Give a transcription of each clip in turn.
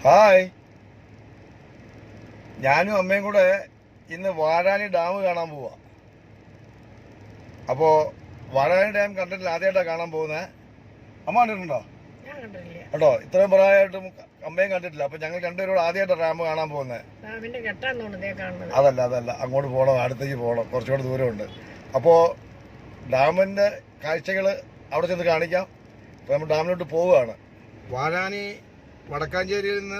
Hi, ഞാനും അമ്മയും കൂടെ ഇന്ന് വാഴാനി ഡാം കാണാൻ പോവാ. അപ്പോൾ വാഴാനി ഡാം കണ്ടിട്ടില്ല, ആദ്യമായിട്ടാണ് കാണാൻ പോകുന്നത്. അമ്മ കണ്ടിട്ടുണ്ടോ? കേട്ടോ, ഇത്രയും പ്രായമായിട്ടും അമ്മയും കണ്ടിട്ടില്ല. അപ്പൊ ഞങ്ങൾ രണ്ടുപേരോട് ആദ്യമായിട്ടാണ് ഡാം കാണാൻ പോകുന്നത്. അതല്ല, അങ്ങോട്ട് പോകണം, അടുത്തേക്ക് പോകണം, കുറച്ചുകൂടെ ദൂരമുണ്ട്. അപ്പോൾ ഡാമിന്റെ കാഴ്ചകൾ അവിടെ ചെന്ന് കാണിക്കാം. അപ്പോൾ നമ്മൾ ഡാമിലോട്ട് പോവുകയാണ്. വാഴാനി വടക്കാഞ്ചേരിയിൽ നിന്ന്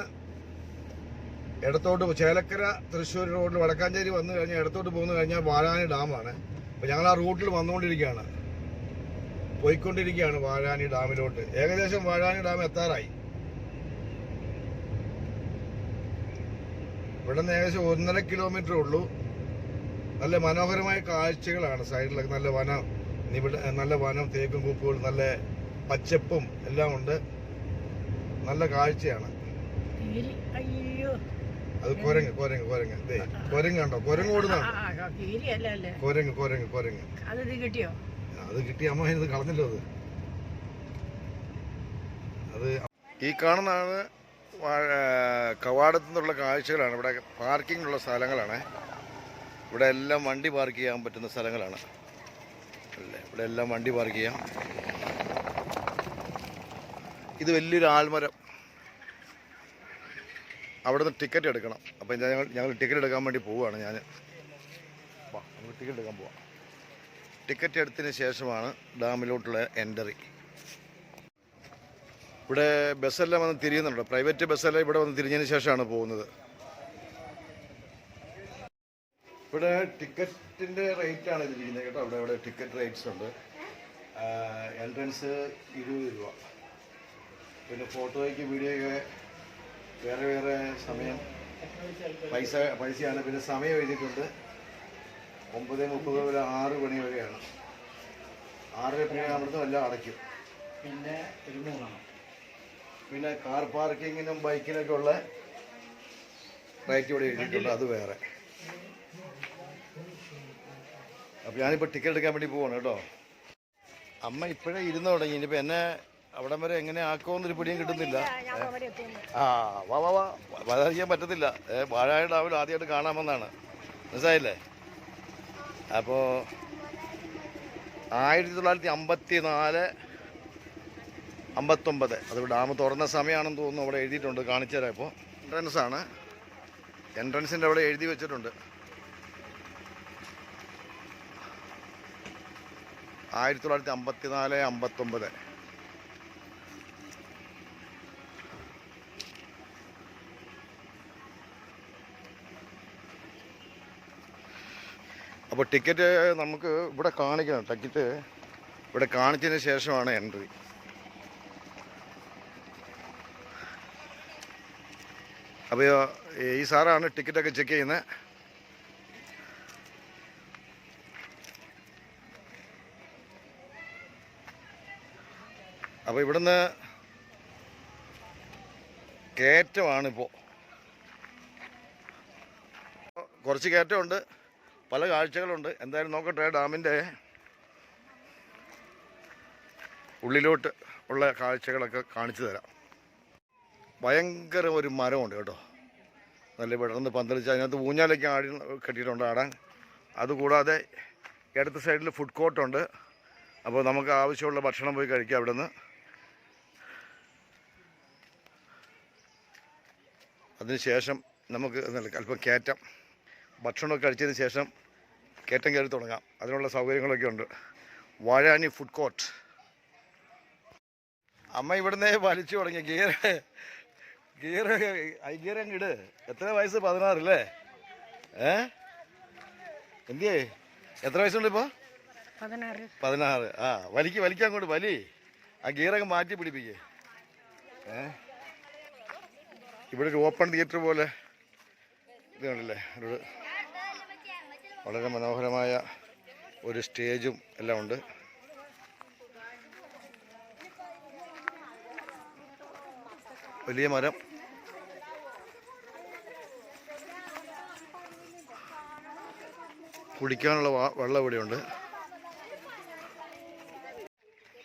ഇടത്തോട്ട് ചേലക്കര തൃശ്ശൂർ റോഡിൽ വടക്കാഞ്ചേരി വന്നു കഴിഞ്ഞാൽ ഇടത്തോട്ട് പോകുന്നു കഴിഞ്ഞാൽ വാഴാനി ഡാമാണ്. അപ്പോൾ ഞങ്ങൾ ആ റൂട്ടിൽ പോയിക്കൊണ്ടിരിക്കുകയാണ് വാഴാനി ഡാമിലോട്ട്. ഏകദേശം വാഴാനി ഡാം എത്താറായി. ഇവിടെ നിന്ന് ഏകദേശം 1.5 കിലോമീറ്റർ ഉള്ളൂ. നല്ല മനോഹരമായ കാഴ്ചകളാണ്. സൈഡിലൊക്കെ നല്ല വനം, തേക്കും കൂപ്പുകൾ, നല്ല പച്ചപ്പും എല്ലാം ഉണ്ട്. നല്ല കാഴ്ചയാണ്. അത് കുരങ്ങ് കണ്ടോ? കുരങ്ങ് ഓടുന്നതാണ്. കുരങ്ങ് അത് കിട്ടി. അമ്മ ഇത് കളഞ്ഞല്ലോ. അത് ഈ കാണുന്നതാണ് കവാടത്തു നിന്നുള്ള കാഴ്ചകളാണ്. ഇവിടെ പാർക്കിങ്ങിനുള്ള സ്ഥലങ്ങളാണ്. ഇവിടെ എല്ലാം വണ്ടി പാർക്ക് ചെയ്യാൻ പറ്റുന്ന സ്ഥലങ്ങളാണ് അല്ലേ. ഇവിടെ എല്ലാം വണ്ടി പാർക്ക് ചെയ്യാം. ഇത് വലിയൊരു ആൽമരം. അവിടെ നിന്ന് ടിക്കറ്റ് എടുക്കണം. അപ്പം ഞങ്ങൾ ടിക്കറ്റ് എടുക്കാൻ വേണ്ടി പോവുകയാണ്. നമുക്ക് ടിക്കറ്റ് എടുക്കാൻ പോവാം. ടിക്കറ്റ് എടുത്തതിന് ശേഷമാണ് ഡാമിലോട്ടുള്ള എൻട്രി. ഇവിടെ ബസ്സെല്ലാം വന്ന് തിരിയുന്നുണ്ട്. പ്രൈവറ്റ് ബസ്സെല്ലാം ഇവിടെ വന്ന് തിരിഞ്ഞതിന് ശേഷമാണ് പോകുന്നത്. ഇവിടെ ടിക്കറ്റിൻ്റെ റേറ്റാണ് ഇതിരിക്കുന്നത് കേട്ടോ. ഇവിടെ ടിക്കറ്റ് റേറ്റ്സ് ഉണ്ട്. എൻട്രൻസ് 20 രൂപ. പിന്നെ ഫോട്ടോയ്ക്ക് വീഡിയോയ്ക്ക് വേറെ സമയം പൈസയാണ്. പിന്നെ സമയം എഴുതിയിട്ടുണ്ട്. 9:30 മുതൽ 6 മണി വരെയാണ്. 6:30 അവിടുന്ന് എല്ലാം അടയ്ക്കും. പിന്നെ കാർ പാർക്കിങ്ങിനും ബൈക്കിനൊക്കെ ഉള്ള റേറ്റ് ഇവിടെ എഴുതിയിട്ടുണ്ട്. അത് വേറെ. അപ്പോൾ ഞാനിപ്പോൾ ടിക്കറ്റ് എടുക്കാൻ വേണ്ടി പോവാണ് കേട്ടോ. അമ്മ ഇപ്പോഴേ ഇരുന്ന് തുടങ്ങി. ഇനിയിപ്പോൾ എന്നെ അവിടം വരെ എങ്ങനെ ആക്കുമെന്നൊരു പിടിയും കിട്ടുന്നില്ല. വരാതിരിക്കാൻ പറ്റത്തില്ല. വാഴാനി ഡാമിൽ ആദ്യമായിട്ട് കാണാമെന്നാണ്, മനസ്സിലായില്ലേ? അപ്പോൾ 1954, 59 അത് ഡാം തുറന്ന സമയമാണെന്ന് തോന്നുന്നു. അവിടെ എഴുതിയിട്ടുണ്ട്, കാണിച്ചു തരാം. ഇപ്പോൾ എൻട്രൻസാണ്. എൻട്രൻസിൻ്റെ അവിടെ എഴുതി വെച്ചിട്ടുണ്ട് 1954, 59. അപ്പോൾ ടിക്കറ്റ് നമുക്ക് ഇവിടെ കാണിക്കണം. ടിക്കറ്റ് ഇവിടെ കാണിച്ചതിന് ശേഷമാണ് എൻട്രി. അപ്പോൾ ഈ സാറാണ് ടിക്കറ്റൊക്കെ ചെക്ക് ചെയ്യുന്നത്. അപ്പോൾ ഇവിടുന്ന് കയറ്റമാണിപ്പോൾ. കുറച്ച് കയറ്റമുണ്ട്, പല കാഴ്ചകളുണ്ട്. എന്തായാലും നോക്കട്ടെ. ഡാമിൻ്റെ ഉള്ളിലോട്ട് ഉള്ള കാഴ്ചകളൊക്കെ കാണിച്ചു തരാം. ഭയങ്കര ഒരു മരമുണ്ട് കേട്ടോ. നല്ല വിടർന്ന് പന്തലിച്ച് അതിനകത്ത് ഊഞ്ഞാലൊക്കെ ആടി കെട്ടിയിട്ടുണ്ട് ആടാൻ. അതുകൂടാതെ ഇടത്ത് സൈഡിൽ ഫുഡ് കോർട്ടുണ്ട്. അപ്പോൾ നമുക്ക് ആവശ്യമുള്ള ഭക്ഷണം പോയി കഴിക്കാം അവിടെ നിന്ന്. അതിനുശേഷം നമുക്ക് അല്പം കയറ്റം ഭക്ഷണമൊക്കെ കഴിച്ചതിന് ശേഷം കയറ്റം കയറി തുടങ്ങാം. അതിനുള്ള സൗകര്യങ്ങളൊക്കെ ഉണ്ട്. Vazhani food court. അമ്മ ഇവിടുന്ന് വലിച്ചു തുടങ്ങി. ഗിയർ അങ്ങ് ഇട്. എത്ര വയസ്സ്? 16 അല്ലേ? എന്തിയേ? എത്ര വയസ്സുണ്ട് ഇപ്പോൾ? 16. വലിക്കാൻ അങ്ങോട്ട് വലി. ആ ഗിയറൊക്കെ മാറ്റി പിടിപ്പിക്കേ. ഇവിടെ ഒരു ഓപ്പൺ തിയേറ്റർ പോലെ ഇത് കണ്ടില്ലേ? വളരെ മനോഹരമായ ഒരു സ്റ്റേജും എല്ലാം ഉണ്ട്. വലിയ മരം. കുടിക്കാനുള്ള വെള്ളം ഇവിടെയുണ്ട്.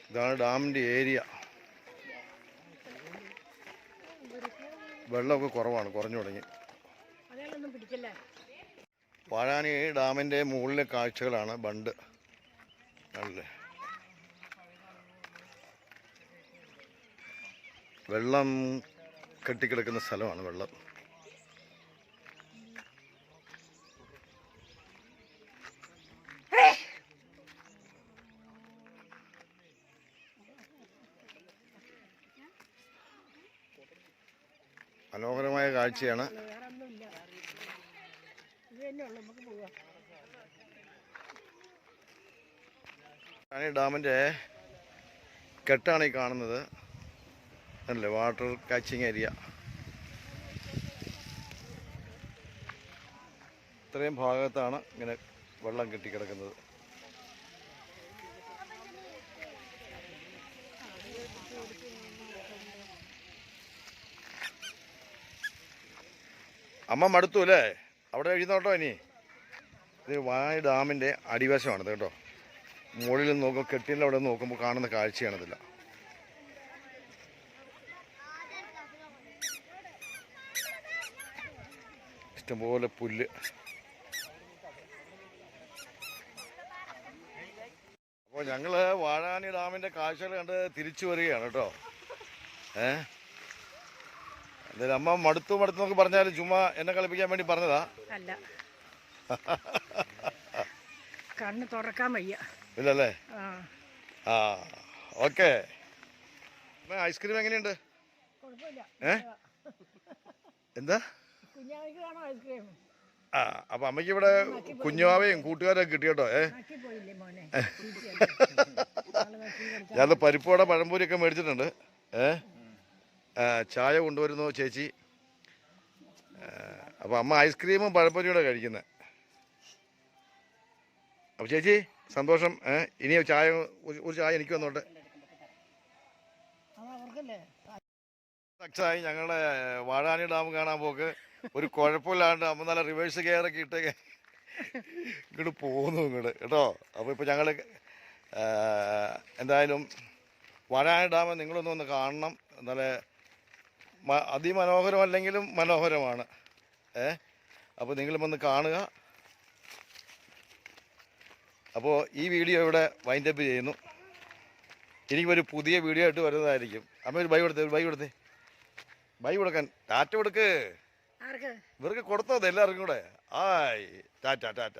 ഇതാണ് ഡാമിൻ്റെ ഏരിയ. വെള്ളമൊക്കെ കുറഞ്ഞു തുടങ്ങി. വാഴാനി ഡാമിൻ്റെ മുകളിലെ കാഴ്ചകളാണ് ബണ്ട്. അല്ലേ, വെള്ളം കെട്ടിക്കിടക്കുന്ന സ്ഥലമാണ്. വെള്ളം മനോഹരമായ കാഴ്ചയാണ്. ഡാമിൻ്റെ കെട്ടാണ് ഈ കാണുന്നത് അല്ലേ, വാട്ടർ കാച്ചിങ് ഏരിയ. ഇത്രയും ഭാഗത്താണ് ഇങ്ങനെ വെള്ളം കെട്ടിക്കിടക്കുന്നത്. അമ്മ മടുത്തു അല്ലേ, അവിടെ എഴുന്നോട്ടോ. ഇനി ഇത് വാഴ ഡാമിൻ്റെ അടിവശമാണിത് കേട്ടോ. മുകളിൽ നോക്കുമ്പോൾ കെട്ടിൻ്റെ അവിടെ നോക്കുമ്പോൾ കാണുന്ന കാഴ്ചയാണിതില്ല. ഇഷ്ടംപോലെ പുല്ല്. അപ്പോൾ ഞങ്ങൾ വാഴാനി ഡാമിൻ്റെ കാഴ്ചകൾ കണ്ട് തിരിച്ചു വരികയാണ് കേട്ടോ. എന്തായാലും അമ്മ മടുത്തു എന്നൊക്കെ പറഞ്ഞാലും ചുമ്മാ എന്നെ കളിപ്പിക്കാൻ വേണ്ടി പറഞ്ഞതാ. അല്ല, കണ്ണ് തുറക്കാൻ വയ്യ. ഇല്ലല്ലേ? ആ, ഓക്കെ. ഐസ്ക്രീം എങ്ങനെയുണ്ട്? എന്താ? ആ, അപ്പൊ അമ്മയ്ക്ക് ഇവിടെ കുഞ്ഞുവാവയും കൂട്ടുകാരൊക്കെ കിട്ടി കേട്ടോ. ഞാൻ പരിപ്പോടെ പഴംപൊരിയൊക്കെ മേടിച്ചിട്ടുണ്ട്. ചായ കൊണ്ടുവരുന്നു ചേച്ചി. അപ്പോൾ അമ്മ ഐസ്ക്രീമും പഴംപൊരിയോടെ കഴിക്കുന്നത്. അപ്പോൾ ചേച്ചി സന്തോഷം. ഇനി ചായ, ഒരു ചായ എനിക്ക് വന്നോട്ടെ. സക്സസായി ഞങ്ങളുടെ വാഴാനി ഡാം കാണാൻ പോക്ക്. ഒരു കുഴപ്പമില്ലാണ്ട് അമ്മ നല്ല റിവേഴ്സ് ഗിയറൊക്കെ ഇട്ട് ഇങ്ങോട്ട് പോകുന്നു ഇങ്ങോട്ട് കേട്ടോ. അപ്പോൾ ഇപ്പോൾ ഞങ്ങൾ എന്തായാലും വാഴാനി ഡാം നിങ്ങളൊന്ന് കാണണം. നല്ല അതിമനോഹരമല്ലെങ്കിലും മനോഹരമാണ്. അപ്പോൾ നിങ്ങളും ഒന്ന് കാണുക. അപ്പോൾ ഈ വീഡിയോ ഇവിടെ വൈൻഡപ്പ് ചെയ്യുന്നു. എനിക്കൊരു പുതിയ വീഡിയോ ആയിട്ട് വരുന്നതായിരിക്കും. അമ്മ ഒരു ബൈ കൊടുത്തേ. ബൈ കൊടുക്കാൻ ടാറ്റ കൊടുക്ക്. ഇവർക്ക് കൊടുത്തത് എല്ലാവർക്കും കൂടെ. ആയ് ടാറ്റ.